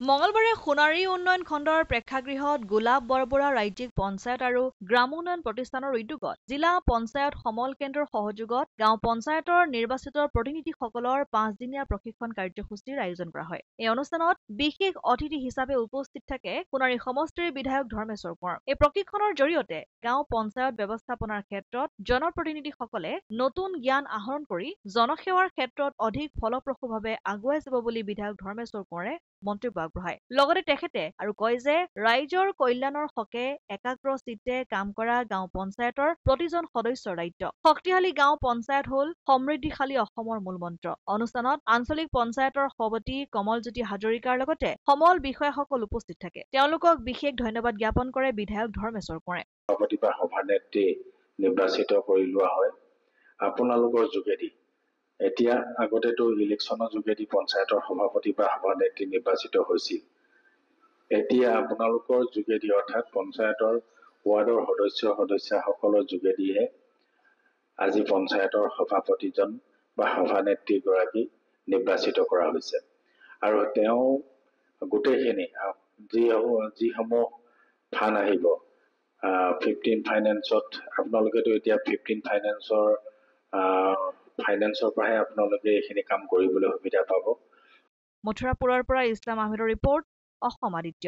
মঙলবাৰে সোণাৰী উন্নয়ন খণ্ডৰ প্ৰেক্ষাগৃহত গোলাপ বৰবৰা ৰাজ্যিক পঞ্চায়ত আৰু গ্ৰাম উন্নয়ন প্ৰতিষ্ঠানৰ উদ্যোগত জিলা পঞ্চায়ত সমল কেন্দ্ৰৰ সহযোগত গাঁও পঞ্চায়তৰ নিৰ্বাচিত প্ৰতিনিধিসকলৰ 5 দিনীয়া প্ৰশিক্ষণ কাৰ্যসূচীৰ আয়োজন কৰা হয়। এই অনুষ্ঠানত বিশেষ অতিথি হিচাপে উপস্থিত থাকে সোণাৰী সমষ্টিৰ বিধায়ক ধৰ্মেশ্বৰ কোঁৱৰ। এই প্ৰশিক্ষণৰ জৰিয়তে গাঁও পঞ্চায়ত ব্যৱস্থাপনাৰ ক্ষেত্ৰত জনপ্ৰতিনিধিসকলে নতুন জ্ঞান আহৰণ কৰি জনসেৱাৰ ক্ষেত্ৰত অধিক ফলপ্ৰসূভাৱে আগুৱাই যাব বুলি বিধায়ক ধৰ্মেশ্বৰ কোঁৱৰে মন্তব্য আগবঢ়ায়। লগতে তেখেতে আৰু কয় যে ৰাইজৰ কল্যাণৰ হকে একাগ্ৰ চিত্তে কাম কৰা গাঁও পঞ্চায়তৰ প্ৰতিজন সদস্যৰ দায়িত্ব। শক্তিশালী গাঁও পঞ্চায়ত হ'ল সমৃদ্ধিশালী অসমৰ মূলমন্ত্ৰ। অনুষ্ঠানত আঞ্চলিক পঞ্চায়তৰ সভাপতি কমলজ্যোতি হাজৰিকাৰ লগতে সমল বিষয়াসকল উপস্থিত থাকে। তেওঁলোকক বিশেষ ধন্যবাদ জ্ঞাপন কৰে বিধায়ক ধৰ্মেশ্বৰ কোঁৱৰে। সভাপতি বা সভানেত্ৰী নিৰ্বাচিত কৰি লোৱা হয় আপোনালোকৰ যোগেদি। এতিয়া আগতেতো ইলেকশ্যনৰ যোগেদি পঞ্চায়তৰ সভাপতি বা সভানেত্ৰী নিৰ্বাচিত হৈছিল। এতিয়া আপোনালোকৰ যোগেদি অৰ্থাৎ পঞ্চায়তৰ ৱাৰ্ডৰ সদস্যসকলৰ যোগেদিহে আজি পঞ্চায়তৰ সভাপতিজন বা সভানেত্ৰীগৰাকী নিৰ্বাচিত কৰা হৈছে। আৰু তেওঁ গোটেইখিনি যিসমূহ ফাণ্ড আহিব 15 ফাইনেন্সত আপোনালোকেতো এতিয়া 15 ফাইনেন্সৰ পৰাহে আপোনালোকে এইখিনি কাম কৰিবলৈ সুবিধা পাব। মথুৰাপুৰৰ পৰা ইছলাম আহমেদৰ ৰিপৰ্ট, অসম আদিত্য।